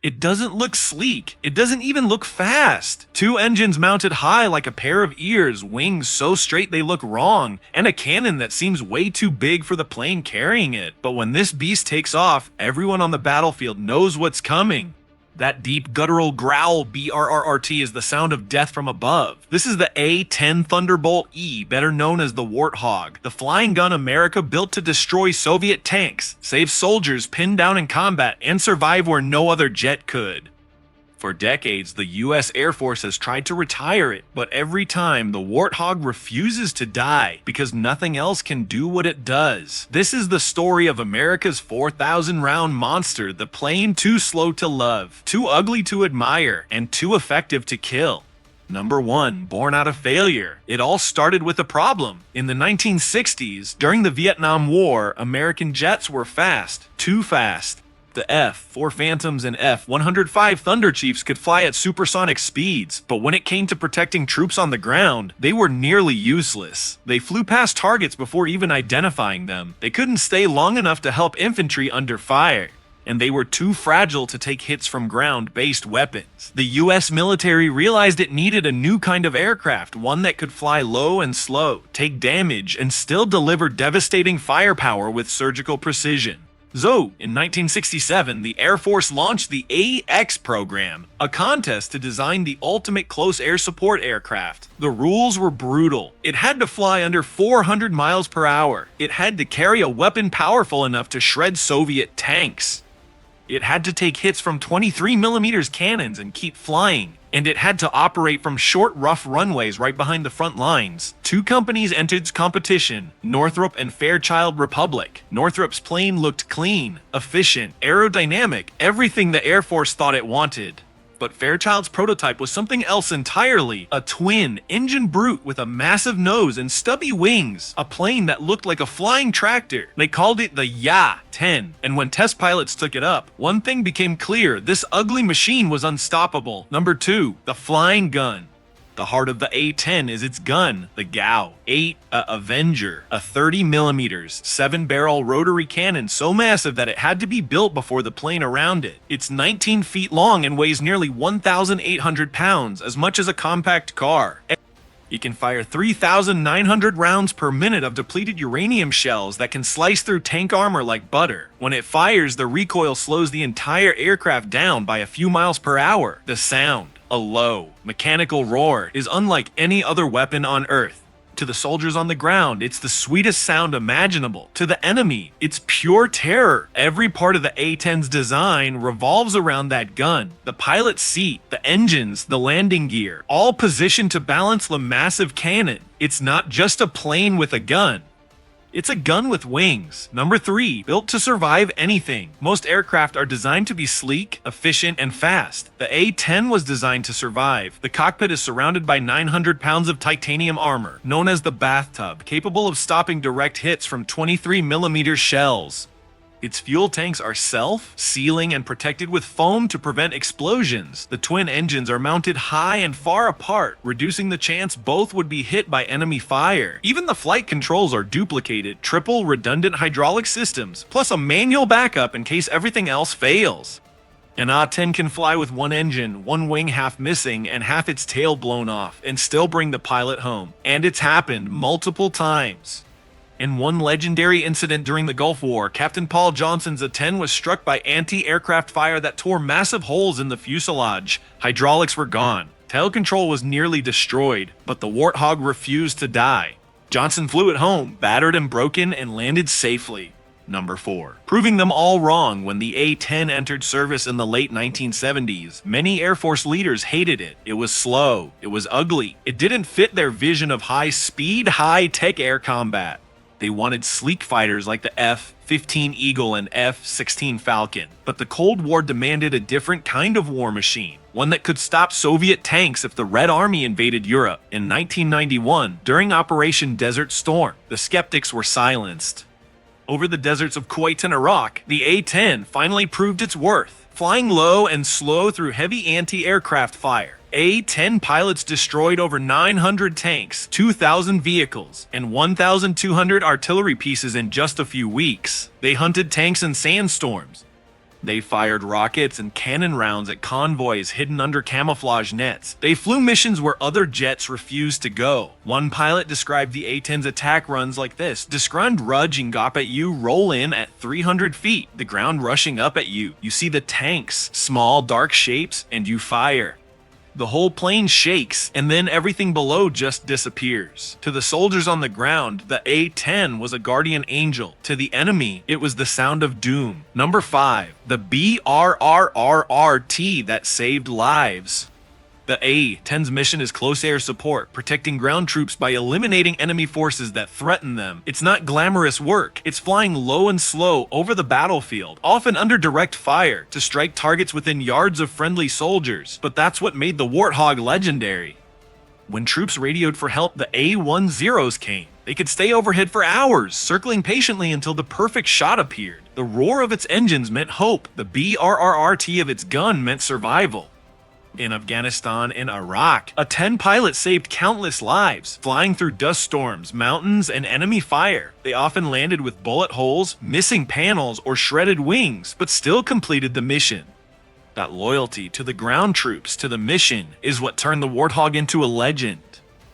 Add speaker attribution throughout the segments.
Speaker 1: It doesn't look sleek. It doesn't even look fast. Two engines mounted high like a pair of ears, wings so straight they look wrong, and a cannon that seems way too big for the plane carrying it. But when this beast takes off, everyone on the battlefield knows what's coming. That deep guttural growl BRRRT is the sound of death from above. This is the A-10 Thunderbolt E, better known as the Warthog, the flying gun America built to destroy Soviet tanks, save soldiers pinned down in combat, and survive where no other jet could. For decades, the US Air Force has tried to retire it, but every time, the Warthog refuses to die because nothing else can do what it does. This is the story of America's 4,000-round monster, the plane too slow to love, too ugly to admire, and too effective to kill. Number 1, born out of failure. It all started with a problem. In the 1960s, during the Vietnam War, American jets were fast, too fast. The F-4 Phantoms and F-105 Thunder Chiefs could fly at supersonic speeds, but when it came to protecting troops on the ground, they were nearly useless. They flew past targets before even identifying them. They couldn't stay long enough to help infantry under fire, and they were too fragile to take hits from ground-based weapons. The US military realized it needed a new kind of aircraft, one that could fly low and slow, take damage, and still deliver devastating firepower with surgical precision. So, in 1967, the Air Force launched the AX program, a contest to design the ultimate close air support aircraft. The rules were brutal. It had to fly under 400 miles per hour. It had to carry a weapon powerful enough to shred Soviet tanks. It had to take hits from 23mm cannons and keep flying. And it had to operate from short, rough runways right behind the front lines. Two companies entered competition, Northrop and Fairchild Republic. Northrop's plane looked clean, efficient, aerodynamic, everything the Air Force thought it wanted. But Fairchild's prototype was something else entirely, a twin engine brute with a massive nose and stubby wings, a plane that looked like a flying tractor. They called it the A-10, and when test pilots took it up, one thing became clear: this ugly machine was unstoppable. Number 2, the flying gun. The heart of the A-10 is its gun, the GAU-8 Avenger, a 30mm, 7-barrel rotary cannon so massive that it had to be built before the plane around it. It's 19 feet long and weighs nearly 1,800 pounds, as much as a compact car. It can fire 3,900 rounds per minute of depleted uranium shells that can slice through tank armor like butter. When it fires, the recoil slows the entire aircraft down by a few miles per hour. The sound, a low, mechanical roar, is unlike any other weapon on Earth. To the soldiers on the ground, it's the sweetest sound imaginable. To the enemy, it's pure terror. Every part of the A-10's design revolves around that gun. The pilot's seat, the engines, the landing gear, all positioned to balance the massive cannon. It's not just a plane with a gun. It's a gun with wings. Number 3, built to survive anything. Most aircraft are designed to be sleek, efficient, and fast. The A-10 was designed to survive. The cockpit is surrounded by 900 pounds of titanium armor, known as the bathtub, capable of stopping direct hits from 23mm shells. Its fuel tanks are self-sealing and protected with foam to prevent explosions. The twin engines are mounted high and far apart, reducing the chance both would be hit by enemy fire. Even the flight controls are duplicated, triple redundant hydraulic systems, plus a manual backup in case everything else fails. An A-10 can fly with one engine, one wing half missing, and half its tail blown off, and still bring the pilot home. And it's happened multiple times. In one legendary incident during the Gulf War, Captain Paul Johnson's A-10 was struck by anti-aircraft fire that tore massive holes in the fuselage. Hydraulics were gone. Tail control was nearly destroyed, but the Warthog refused to die. Johnson flew it home, battered and broken, and landed safely. Number 4. Proving them all wrong. When the A-10 entered service in the late 1970s, many Air Force leaders hated it. It was slow. It was ugly. It didn't fit their vision of high-speed, high-tech air combat. They wanted sleek fighters like the F-15 Eagle and F-16 Falcon. But the Cold War demanded a different kind of war machine, one that could stop Soviet tanks if the Red Army invaded Europe. In 1991, during Operation Desert Storm, the skeptics were silenced. Over the deserts of Kuwait and Iraq, the A-10 finally proved its worth, flying low and slow through heavy anti-aircraft fire. A-10 pilots destroyed over 900 tanks, 2,000 vehicles, and 1,200 artillery pieces in just a few weeks. They hunted tanks in sandstorms, They fired rockets and cannon rounds at convoys hidden under camouflage nets. They flew missions where other jets refused to go. One pilot described the A-10's attack runs like this: "Described rudging up at you, roll in at 300 feet, the ground rushing up at you. You see the tanks, small dark shapes, and you fire. The whole plane shakes, and then everything below just disappears. To the soldiers on the ground, the A-10 was a guardian angel. To the enemy, it was the sound of doom." Number 5. The BRRRRT that saved lives. The A-10's mission is close air support, protecting ground troops by eliminating enemy forces that threaten them. It's not glamorous work. It's flying low and slow over the battlefield, often under direct fire, to strike targets within yards of friendly soldiers. But that's what made the Warthog legendary. When troops radioed for help, the A-10s came. They could stay overhead for hours, circling patiently until the perfect shot appeared. The roar of its engines meant hope. The BRRRT of its gun meant survival. In Afghanistan and Iraq, A-10 pilot saved countless lives, flying through dust storms, mountains, and enemy fire. They often landed with bullet holes, missing panels, or shredded wings, but still completed the mission. That loyalty to the ground troops, to the mission, is what turned the Warthog into a legend.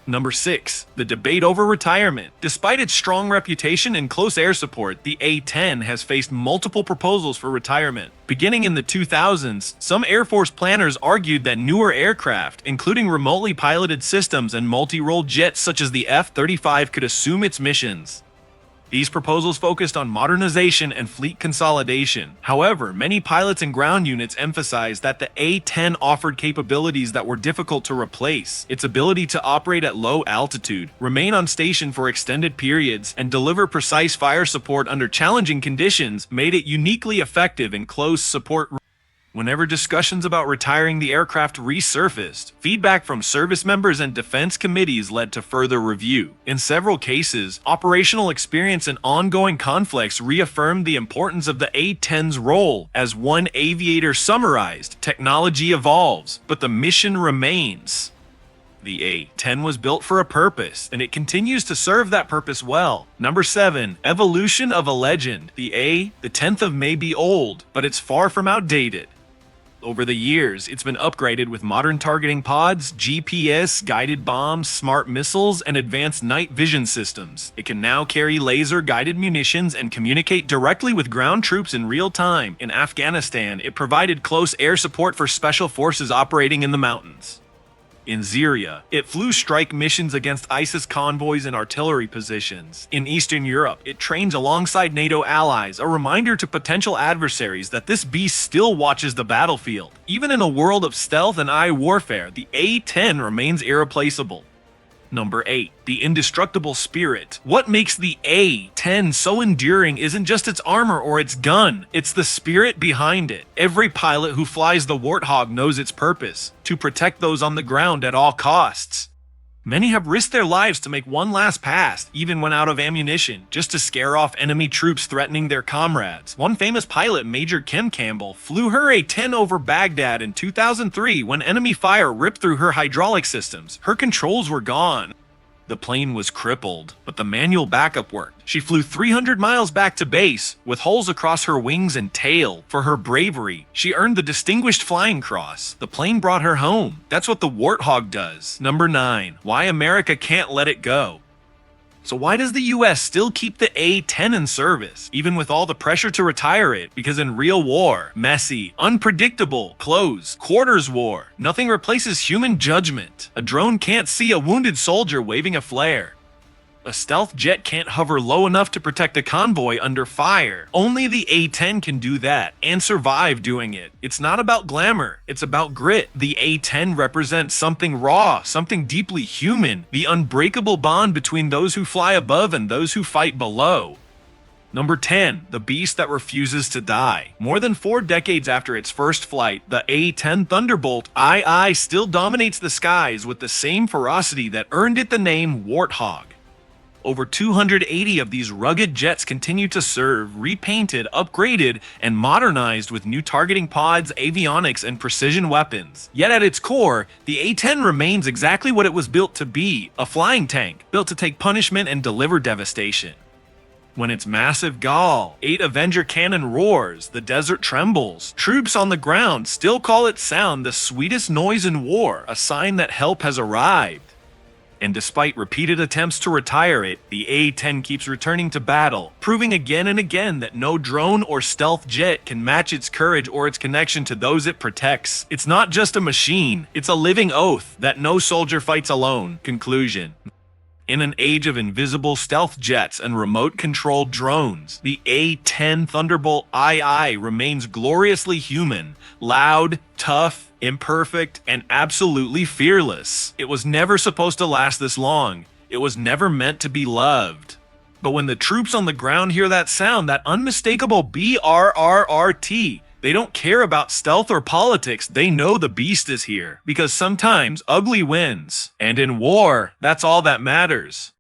Speaker 1: Number 6. The debate over retirement. Despite its strong reputation and close air support, the A-10 has faced multiple proposals for retirement. Beginning in the 2000s, some Air Force planners argued that newer aircraft, including remotely piloted systems and multi-role jets such as the F-35, could assume its missions. These proposals focused on modernization and fleet consolidation. However, many pilots and ground units emphasized that the A-10 offered capabilities that were difficult to replace. Its ability to operate at low altitude, remain on station for extended periods, and deliver precise fire support under challenging conditions made it uniquely effective in close support. Whenever discussions about retiring the aircraft resurfaced, feedback from service members and defense committees led to further review. In several cases, operational experience and ongoing conflicts reaffirmed the importance of the A-10's role. As one aviator summarized, "Technology evolves, but the mission remains." The A-10 was built for a purpose, and it continues to serve that purpose well. Number 7. Evolution of a legend. The 10th of may be old, but it's far from outdated. Over the years, it's been upgraded with modern targeting pods, GPS, guided bombs, smart missiles, and advanced night vision systems. It can now carry laser-guided munitions and communicate directly with ground troops in real time. In Afghanistan, it provided close air support for special forces operating in the mountains. In Syria, it flew strike missions against ISIS convoys and artillery positions. In Eastern Europe, it trains alongside NATO allies, a reminder to potential adversaries that this beast still watches the battlefield. Even in a world of stealth and eye warfare, the A-10 remains irreplaceable. Number 8. The Indestructible Spirit. What makes the A-10 so enduring isn't just its armor or its gun, it's the spirit behind it. Every pilot who flies the Warthog knows its purpose: to protect those on the ground at all costs. Many have risked their lives to make one last pass, even when out of ammunition, just to scare off enemy troops threatening their comrades. One famous pilot, Major Kim Campbell, flew her A-10 over Baghdad in 2003 when enemy fire ripped through her hydraulic systems. Her controls were gone. The plane was crippled, but the manual backup worked. She flew 300 miles back to base, with holes across her wings and tail. For her bravery, she earned the Distinguished Flying Cross. The plane brought her home. That's what the Warthog does. Number 9. Why America can't let it go. So why does the US still keep the A-10 in service, even with all the pressure to retire it? Because in real war, messy, unpredictable, close, quarters war, nothing replaces human judgment. A drone can't see a wounded soldier waving a flare. A stealth jet can't hover low enough to protect a convoy under fire. Only the A-10 can do that, and survive doing it. It's not about glamour, it's about grit. The A-10 represents something raw, something deeply human, the unbreakable bond between those who fly above and those who fight below. Number 10. The beast that refuses to die. More than 4 decades after its first flight, the A-10 Thunderbolt II still dominates the skies with the same ferocity that earned it the name Warthog. Over 280 of these rugged jets continue to serve, repainted, upgraded, and modernized with new targeting pods, avionics, and precision weapons. Yet at its core, the A-10 remains exactly what it was built to be: a flying tank, built to take punishment and deliver devastation. When its massive gall, 8 Avenger cannon roars, the desert trembles. Troops on the ground still call its sound the sweetest noise in war, a sign that help has arrived. And despite repeated attempts to retire it, the A-10 keeps returning to battle, proving again and again that no drone or stealth jet can match its courage or its connection to those it protects. It's not just a machine, it's a living oath that no soldier fights alone. Conclusion. In an age of invisible stealth jets and remote-controlled drones, the A-10 Thunderbolt II remains gloriously human, loud, tough, imperfect, and absolutely fearless. It was never supposed to last this long. It was never meant to be loved. But when the troops on the ground hear that sound, that unmistakable BRRRRT, they don't care about stealth or politics, they know the beast is here. Because sometimes ugly wins. And in war, that's all that matters.